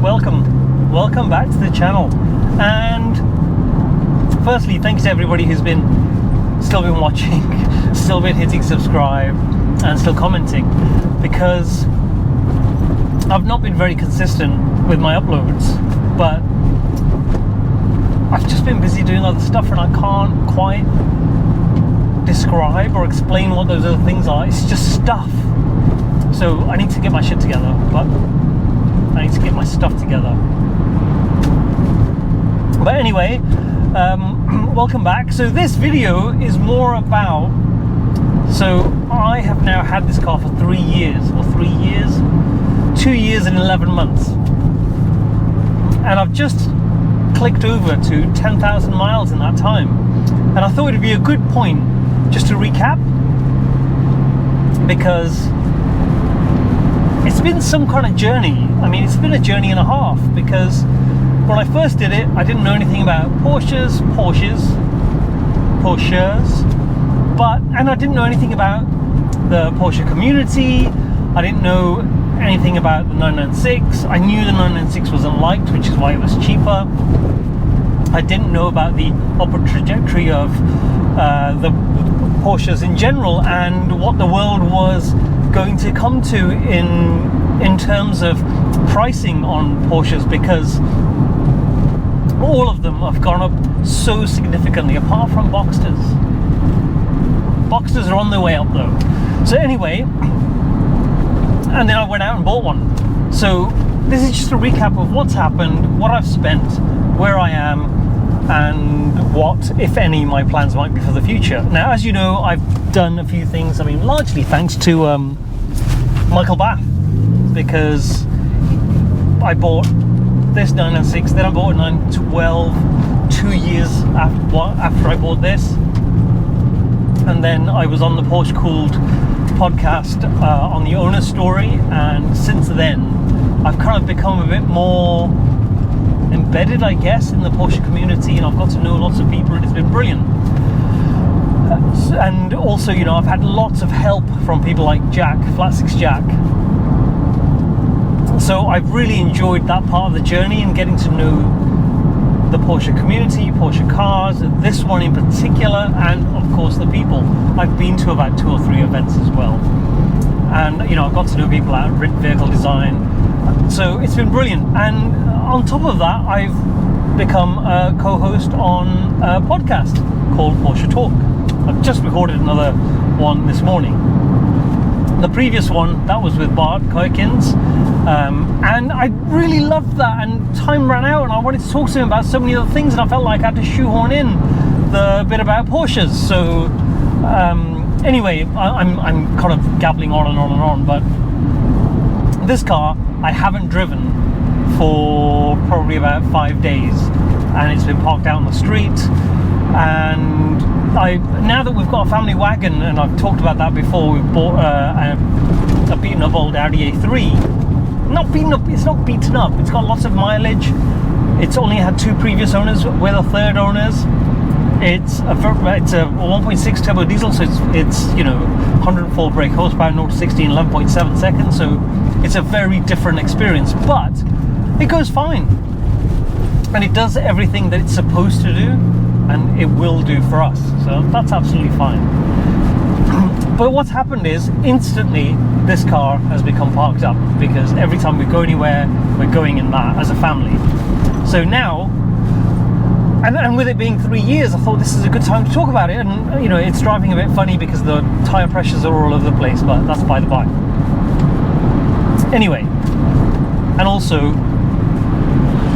welcome back to the channel. And firstly, thanks to everybody who's still been watching, still been hitting subscribe and still commenting, because I've not been very consistent with my uploads, but I've just been busy doing other stuff and I can't quite describe or explain what those other things are. It's just stuff. So I need to get my shit together, but I need to get my stuff together. But anyway, welcome back. So this video is more about, so I have now had this car for 3 years, 2 years and 11 months. And I've just clicked over to 10,000 miles in that time. And I thought it'd be a good point just to recap, because it's been some kind of journey. I mean, it's been a journey and a half, because when I first did it, I didn't know anything about Porsches, and I didn't know anything about the Porsche community. I didn't know anything about the 996. I knew the 996 wasn't liked, which is why it was cheaper. I didn't know about the upward trajectory of the Porsches in general and what the world was going to come to in terms of pricing on Porsches, because all of them have gone up so significantly, apart from Boxsters. Boxsters are on their way up though. So anyway, and then I went out and bought one. So this is just a recap of what's happened, what I've spent, where I am, and what, if any, my plans might be for the future. Now, as you know, I've done a few things, I mean, largely thanks to Michael Bath, because I bought this 996, then I bought a 912 2 years after I bought this, and then I was on the Porsche Cooled podcast on the owner story, and since then I've kind of become a bit more embedded, I guess, in the Porsche community, and I've got to know lots of people, and it's been brilliant. And also, you know, I've had lots of help from people like Jack, Flat 6 Jack. So I've really enjoyed that part of the journey and getting to know the Porsche community, Porsche cars, this one in particular, and of course the people. I've been to about 2 or 3 events as well, and you know, I've got to know people at Rit Vehicle Design. So it's been brilliant. And on top of that, I've become a co-host on a podcast called Porsche Talk. I've just recorded another one this morning. The previous one, that was with Bart Kuykins, and I really loved that, and time ran out and I wanted to talk to him about so many other things, and I felt like I had to shoehorn in the bit about Porsches. So anyway, I'm kind of gabbling on and on and on, but this car I haven't driven for probably about 5 days, and it's been parked out on the street. And now that we've got a family wagon, and I've talked about that before, we've bought a beaten up old Audi A3. Not beaten up, it's not beaten up, it's got lots of mileage. It's only had 2 previous owners, we're the 3rd owners. It's a 1.6 turbo diesel, so it's you know, 104 brake horsepower, 0 to 60 in 11.7 seconds, so it's a very different experience, but it goes fine. And it does everything that it's supposed to do, and it will do for us, so that's absolutely fine. But what's happened is, instantly this car has become parked up, because every time we go anywhere, we're going in that as a family. So now, and with it being 3 years, I thought this is a good time to talk about it. And you know, it's driving a bit funny because the tire pressures are all over the place, but that's by the by. Anyway, and also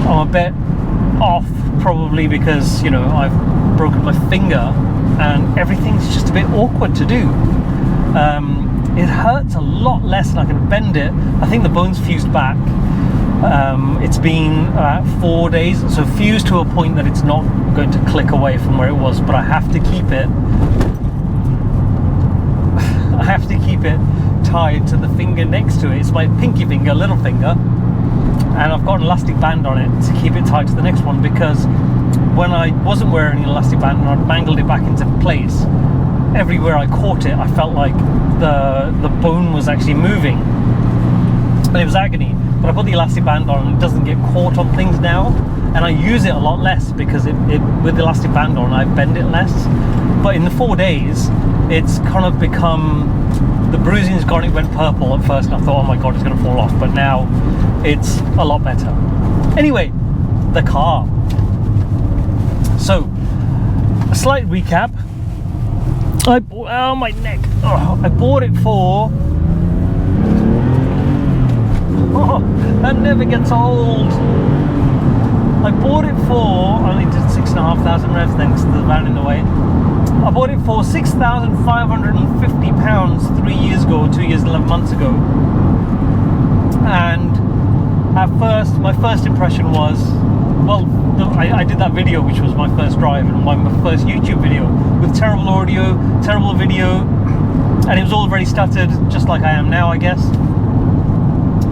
I'm a bit off, probably because, you know, I've broken my finger and everything's just a bit awkward to do. It hurts a lot less and I can bend it. I think the bone's fused back. It's been 4 days, so fused to a point that it's not going to click away from where it was, but I have to keep it tied to the finger next to it. It's my pinky finger, little finger, and I've got an elastic band on it to keep it tied to the next one, because when I wasn't wearing an elastic band and I'd mangled it back into place, everywhere I caught it, I felt like the bone was actually moving, and it was agony. but I put the elastic band on and it doesn't get caught on things now, and I use it a lot less because with the elastic band on I bend it less. But in the 4 days it's kind of become, the bruising's gone. It went purple at first and I thought, oh my god, it's going to fall off, but now it's a lot better. Anyway, the car. So a slight recap. Oh, my neck. Oh, I bought it for, that never gets old. I bought it for, I only did 6,500 revs thanks to the van in the way. I bought it for £6,550 3 years ago, 2 years and 11 months ago. And at first, my first impression was, well, I did that video which was my first drive and my first YouTube video with terrible audio, terrible video, and it was all very stuttered, just like I am now, I guess,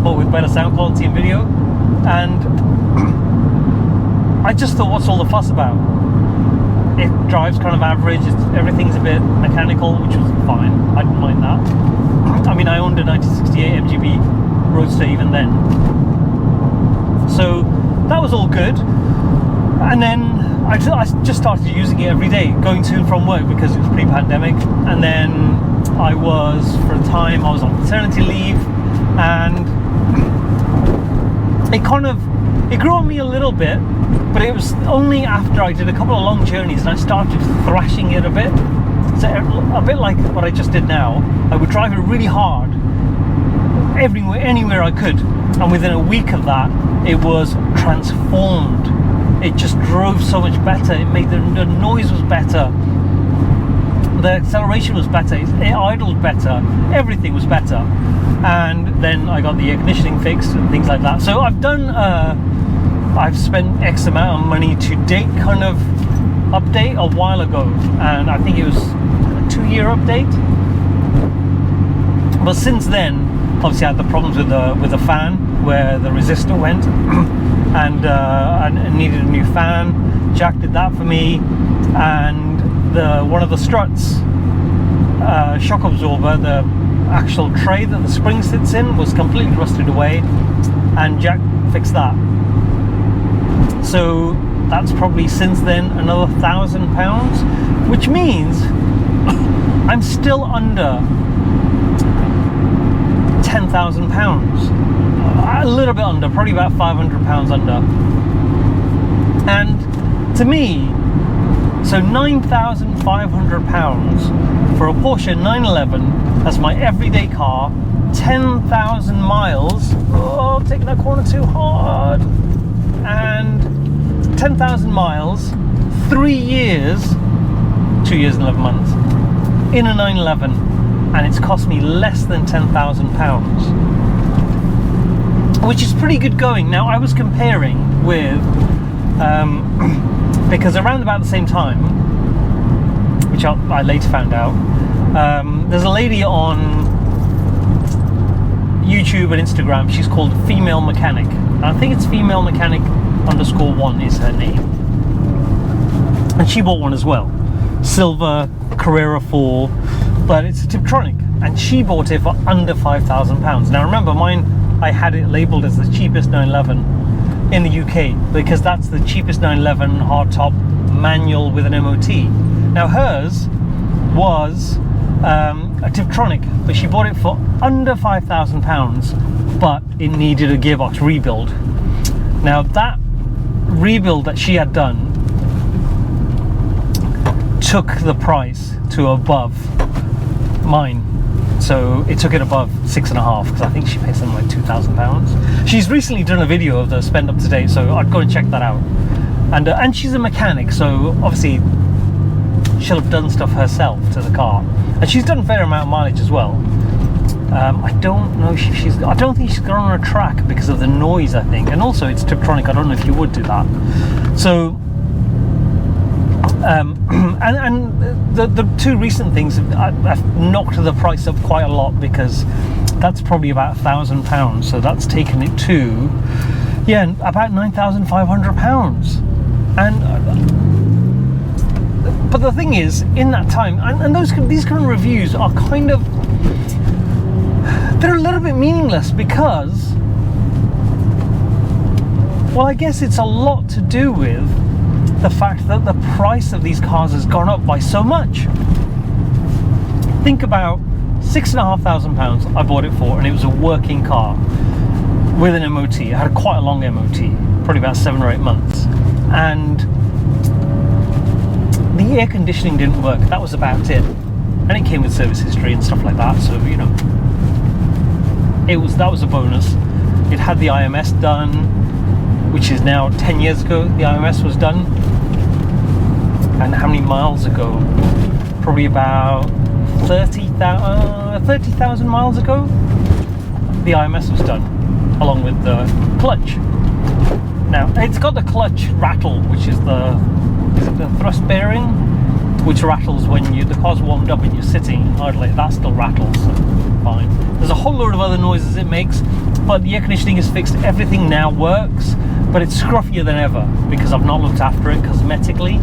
but with better sound quality and video. And I just thought, what's all the fuss about? It drives kind of average, everything's a bit mechanical, which was fine, I didn't mind that. I mean, I owned a 1968 MGB Roadster even then, so that was all good. And then I just started using it every day, going to and from work because it was pre-pandemic. And then I was on paternity leave, and it grew on me a little bit, but it was only after I did a couple of long journeys and I started thrashing it a bit. So a bit like what I just did now. I would drive it really hard, anywhere I could, and within a week of that, it was transformed. It just drove so much better. It made the noise was better, the acceleration was better, it idled better, everything was better. And then I got the air conditioning fixed and things like that. So I've spent X amount of money to date kind of update a while ago, and I think it was a 2-year update. But since then, obviously I had the problems with the fan where the resistor went, and I needed a new fan. Jack did that for me, and one of the struts, shock absorber, the actual tray that the spring sits in, was completely rusted away, and Jack fixed that. So that's probably since then another £1,000, which means I'm still under £10,000, a little bit under, probably about £500 under. And to me, so £9,500 for a Porsche 911 as my everyday car, 10,000 miles. Oh, I'm taking that corner too hard. And 10,000 miles, 3 years, 2 years and 11 months, in a 911, and it's cost me less than £10,000, which is pretty good going. Now, I was comparing with, because around about the same time, which I later found out, there's a lady on YouTube and Instagram, she's called Female Mechanic. I think it's Female Mechanic _1 is her name. And she bought one as well. Silver Carrera 4, but it's a Tiptronic. And she bought it for under £5,000. Now remember, mine, I had it labelled as the cheapest 911 in the UK, because that's the cheapest 911 hardtop manual with an MOT. Now hers was a Tiptronic, but she bought it for under £5,000, but it needed a gearbox rebuild. Now that rebuild that she had done took the price to above mine, so it took it above 6.5, because I think she paid something like £2,000. She's recently done a video of the spend up to date, so I'd go and check that out. And she's a mechanic, so obviously she'll have done stuff herself to the car, and she's done a fair amount of mileage as well. I don't know if I don't think she's gone on a track because of the noise, I think, and also it's Tiptronic. I don't know if you would do that. So and the two recent things have knocked the price up quite a lot, because that's probably about £1,000, so that's taken it to, yeah, about £9,500. And but the thing is, in that time, and these kind of reviews are kind of, they're a little bit meaningless, because Well, I guess it's a lot to do with the fact that the price of these cars has gone up by so much. Think about £6,500 I bought it for, and it was a working car with an MOT. It had quite a long MOT, probably about 7 or 8 months, and the air conditioning didn't work. That was about it, and it came with service history and stuff like that. So that was a bonus. It had the IMS done, which is now 10 years ago. The IMS was done, and how many miles ago? Probably about 30,000 miles ago. The IMS was done, along with the clutch. Now it's got the clutch rattle, which is the thrust bearing, which rattles when the car's warmed up and you're sitting idly. That still rattles, so fine. There's a whole load of other noises it makes, but the air conditioning is fixed. Everything now works, but it's scruffier than ever because I've not looked after it cosmetically.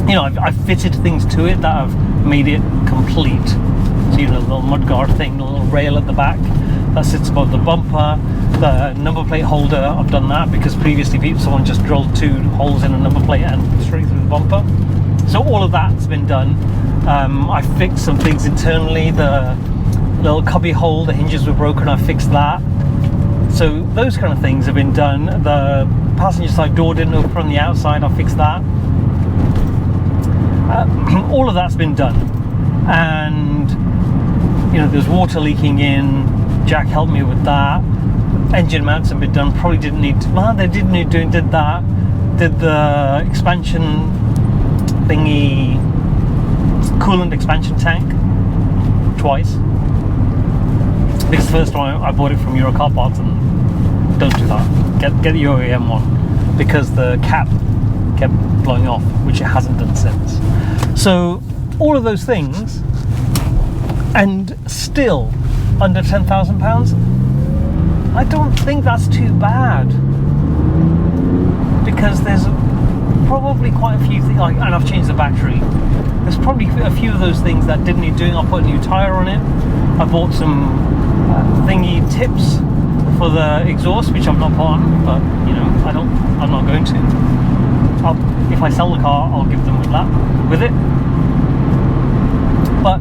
I've fitted things to it that have made it complete. So the little mudguard thing, the little rail at the back that sits above the bumper, the number plate holder. I've done that because previously someone just drilled 2 holes in a number plate and straight through the bumper. So all of that's been done. I fixed some things internally. The little cubby hole, the hinges were broken. I fixed that. So those kind of things have been done. The passenger side door didn't open from the outside. I fixed that. All of that's been done, and there's water leaking in. Jack helped me with that. Engine mounts have been done. Probably didn't need to, well, they did need doing. Did that. Did the expansion thingy, coolant expansion tank twice, because the first time I bought it from Euro Car Parts, and don't do that. Get the OEM one, because the cap kept blowing off, which it hasn't done since. So all of those things, and still under £10,000. I don't think that's too bad, because there's probably quite a few things, and I've changed the battery. There's probably a few of those things that didn't need doing. I put a new tyre on it. I bought some thingy tips for the exhaust, which I've not put on, but I'm not going to. If I sell the car, I'll give them with it. But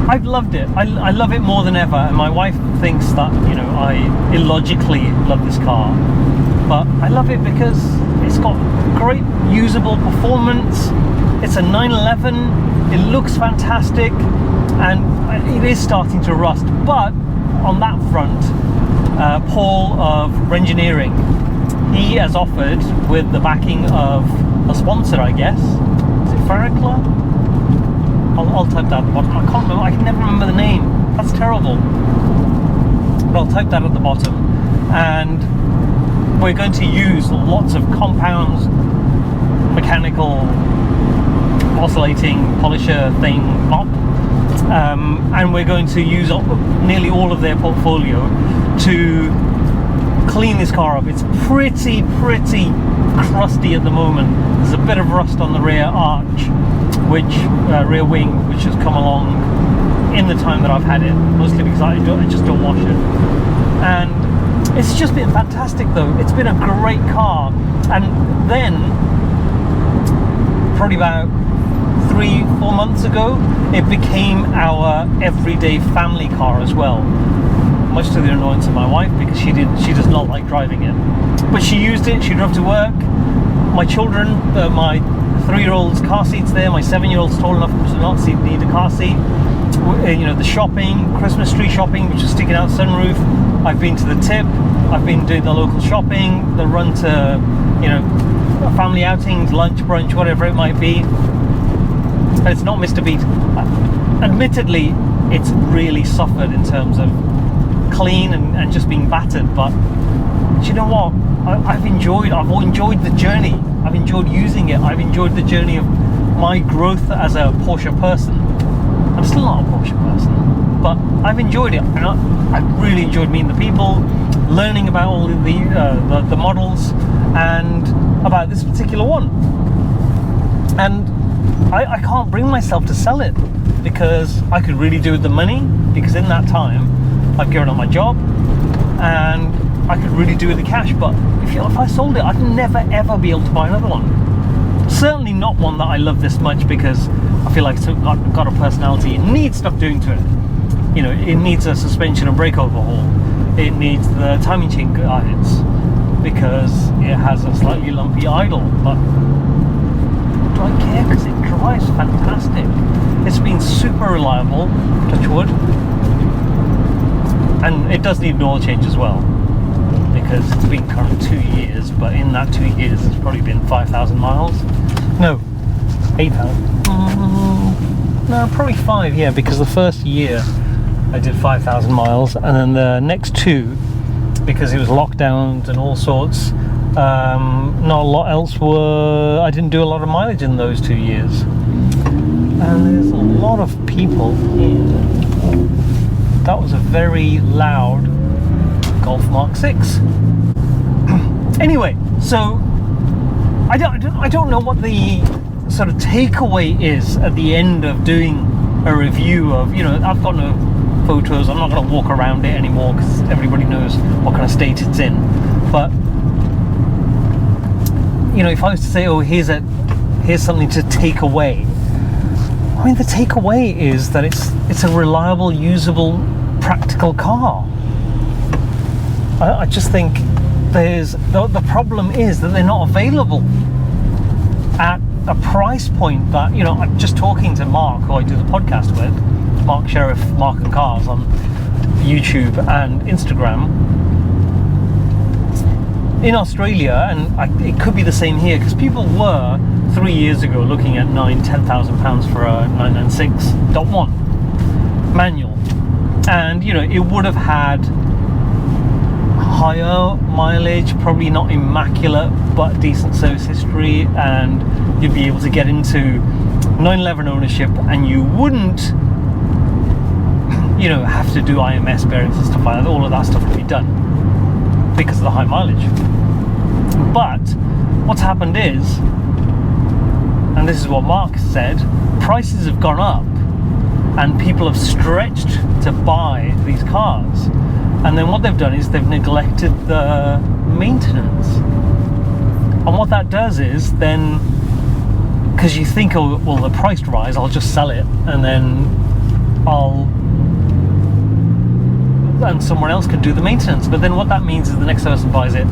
I've loved it. I love it more than ever, and my wife thinks that I illogically love this car, but I love it because it's got great usable performance. It's a 911. It looks fantastic, and it is starting to rust. But on that front, Paul of Engineering, he has offered, with the backing of a sponsor, I guess. Is it Farrakla? I'll type that at the bottom. I can't remember. I can never remember the name. That's terrible. But I'll type that at the bottom. And we're going to use lots of compounds, mechanical, oscillating, polisher thing, mop. And we're going to use nearly all of their portfolio to clean this car up. It's pretty crusty at the moment. There's a bit of rust on the rear arch, rear wing, which has come along in the time that I've had it, mostly because I just don't wash it. And it's just been fantastic though. It's been a great car. And then probably about 3-4 months ago, it became our everyday family car as well, much to the annoyance of my wife, because she does not like driving it, but she used it. She drove to work. My children, my 3-year-old's car seat's there. My 7-year-old's tall enough to not need a car seat. The shopping, Christmas tree shopping, which is sticking out sunroof. I've been to the tip. I've been doing the local shopping, the run to family outings, lunch, brunch, whatever it might be. And it's not Mr. Beat. Admittedly, it's really suffered in terms of clean and just being battered, but do you know what? I've enjoyed the journey. I've enjoyed using it. I've enjoyed the journey of my growth as a Porsche person. I'm still not a Porsche person, but I've enjoyed it, and I've really enjoyed meeting the people, learning about all of the models, and about this particular one. And I can't bring myself to sell it, because I could really do with the money, because in that time I've given up my job, and I could really do with the cash. But if I sold it, I'd never ever be able to buy another one. Certainly not one that I love this much, because I feel like it's got a personality. It needs stuff doing to it. You know, it needs a suspension and brake overhaul. It needs the timing chain guides, because it has a slightly lumpy idle. But do I care? Because it drives fantastic. It's been super reliable, touch wood. And it does need an oil change as well, because it's been current 2 years, but in that 2 years it's probably been 5,000 miles. No, 8,000. No, probably 5, yeah, because the first year I did 5,000 miles, and then the next 2, because it was lockdowns and all sorts, not a lot else I didn't do a lot of mileage in those 2 years. And there's a lot of people here. That was a very loud Golf Mark 6. Anyway, so I don't know what the sort of takeaway is at the end of doing a review of, you know, I've got no photos, I'm not going to walk around it anymore because everybody knows what kind of state it's in. But, you know, if I was to say, oh, here's something to take away, I mean, the takeaway is that it's a reliable, usable, practical car. I just think the problem is that they're not available at a price point that, you know, I'm just talking to Mark, who I do the podcast with, Mark Sheriff, Mark and Cars on YouTube and Instagram. In Australia, and it could be the same here, because people were 3 years ago looking at £10,000 for a 996.1 manual, and you know, it would have had higher mileage, probably not immaculate, but decent service history, and you'd be able to get into 911 ownership, and you wouldn't, you know, have to do IMS bearings and stuff like that. All of that stuff would be done because of the high mileage. But what's happened is, and this is what Mark said, prices have gone up and people have stretched to buy these cars, and then what they've done is they've neglected the maintenance. And what that does is then, because you think, oh well, the price rise, I'll just sell it and then someone else can do the maintenance. But then what that means is the next person buys it,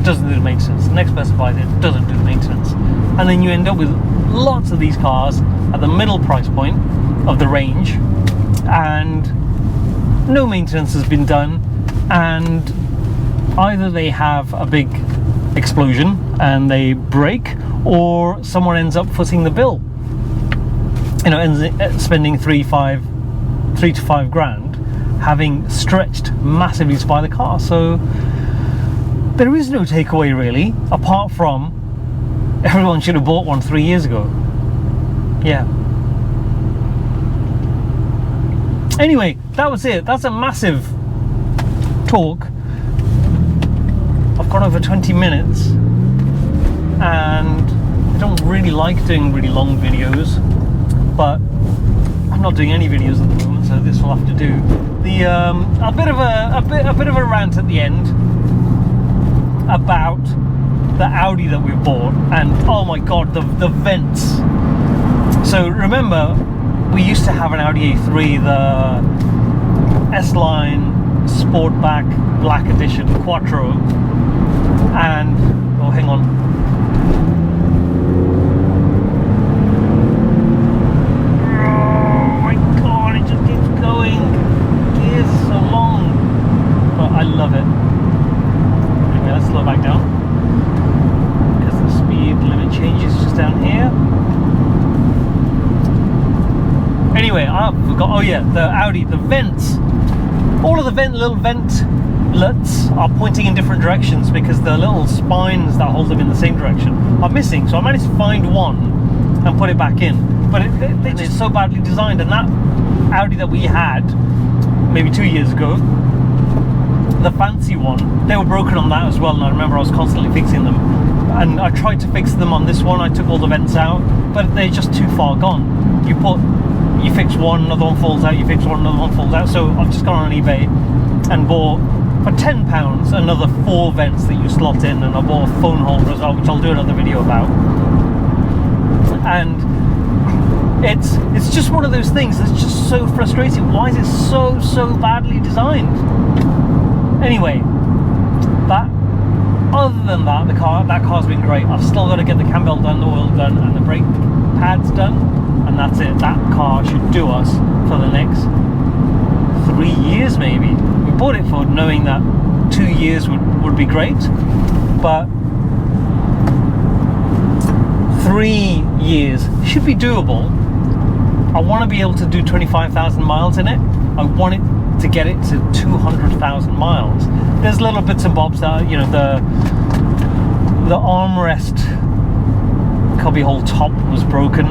doesn't do the maintenance, the next person buys it, doesn't do the maintenance, and then you end up with lots of these cars at the middle price point of the range, and no maintenance has been done, and either they have a big explosion and they break, or someone ends up footing the bill, you know, and spending 3 to 5 grand having stretched massively to buy the car. So there is no takeaway really, apart from everyone should have bought one 3 years ago. Yeah. Anyway, that was it. That's a massive talk. I've gone over 20 minutes, and I don't really like doing really long videos, but I'm not doing any videos at the moment, so this will have to do. A bit of a rant at the end about the Audi that we bought, and oh my god, the vents. So remember, we used to have an Audi A3, the S-Line Sportback Black Edition Quattro, and oh, hang on. Oh my god, it just keeps going. Gears are so long, but I love it. Anyway, let's slow back down, because the speed limit changes just down here. Anyway, I forgot. Oh yeah, the Audi, the vents. All of the little ventlets are pointing in different directions because the little spines that hold them in the same direction are missing. So I managed to find one and put it back in, but they're just so badly designed. And that Audi that we had maybe 2 years ago, the fancy one, they were broken on that as well, and I remember I was constantly fixing them, and I tried to fix them on this one. I took all the vents out, but they're just too far gone. You fix one, another one falls out, you fix one, another one falls out. So I've just gone on eBay and bought For £10, another 4 vents that you slot in, and I bought a phone holder as well, which I'll do another video about. And it's just one of those things that's just so frustrating. Why is it so badly designed? Anyway, other than that, that car's been great. I've still got to get the cam belt done, the oil done, and the brake pads done, and that's it. That car should do us for the next 3 years maybe. We bought it for knowing that 2 years would be great, but 3 years should be doable. I want to be able to do 25,000 miles in it. I want it to get it to 200,000 miles. There's little bits and bobs that, you know, the armrest cubbyhole top was broken.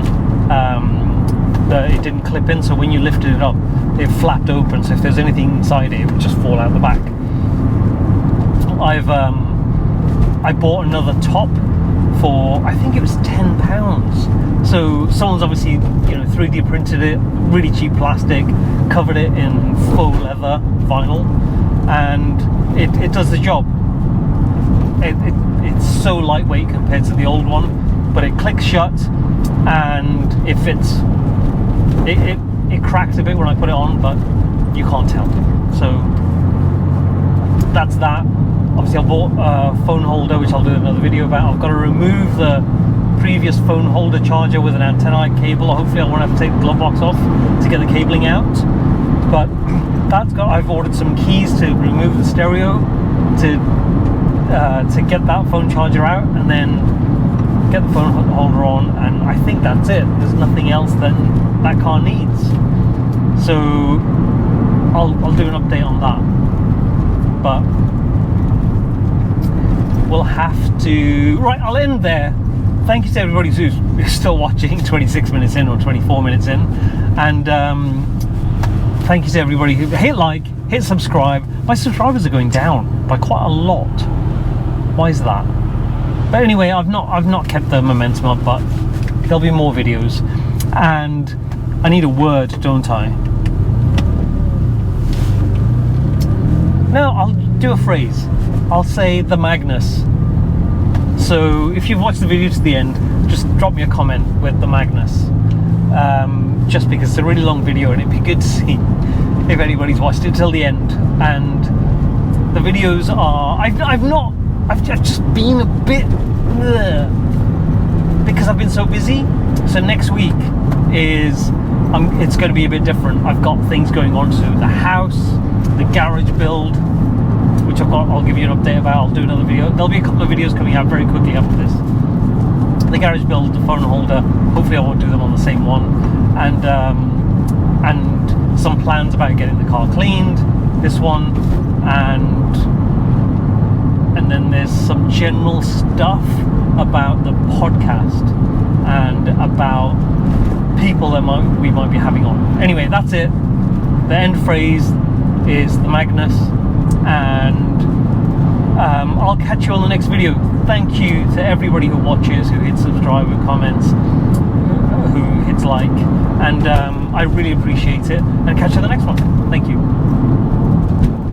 It didn't clip in, so when you lifted it up, it flapped open. So if there's anything inside it, it would just fall out the back. I bought another top for, I think it was £10. So someone's obviously, you know, 3D printed it, really cheap plastic, covered it in faux leather vinyl, and it does the job. It's so lightweight compared to the old one, but it clicks shut, and it fits. It cracks a bit when I put it on, but you can't tell. So that's that. Obviously I bought a phone holder, which I'll do another video about. I've got to remove the previous phone holder charger with an antenna cable. Hopefully I won't have to take the glove box off to get the cabling out. But I've ordered some keys to remove the stereo to get that phone charger out, and then get the phone holder on, and I think that's it. There's nothing else that car needs. So I'll do an update on that. But we'll have to... Right, I'll end there. Thank you to everybody who's still watching 26 minutes in or 24 minutes in. And thank you to everybody who hit like, hit subscribe. My subscribers are going down by quite a lot. Why is that? But anyway, I've not kept the momentum up, but there'll be more videos. And I need a word, don't I? No, I'll do a phrase. I'll say the Magnus. So if you've watched the video to the end, just drop me a comment with the Magnus. Just because it's a really long video, and it'd be good to see if anybody's watched it till the end. And the videos are... I've just been a bit... because I've been so busy. So next week is... it's going to be a bit different. I've got things going on to the house, the garage build, which I'll give you an update about. I'll do another video. There'll be a couple of videos coming out very quickly after this. The garage build, the phone holder. Hopefully I won't do them on the same one. And some plans about getting the car cleaned. This one, and then there's some general stuff about the podcast and about people that we might be having on. Anyway, that's it. The end phrase is the Magnus, and I'll catch you on the next video. Thank you to everybody who watches, who hits subscribe, who comments, who hits like, and I really appreciate it, and catch you on the next one. Thank you.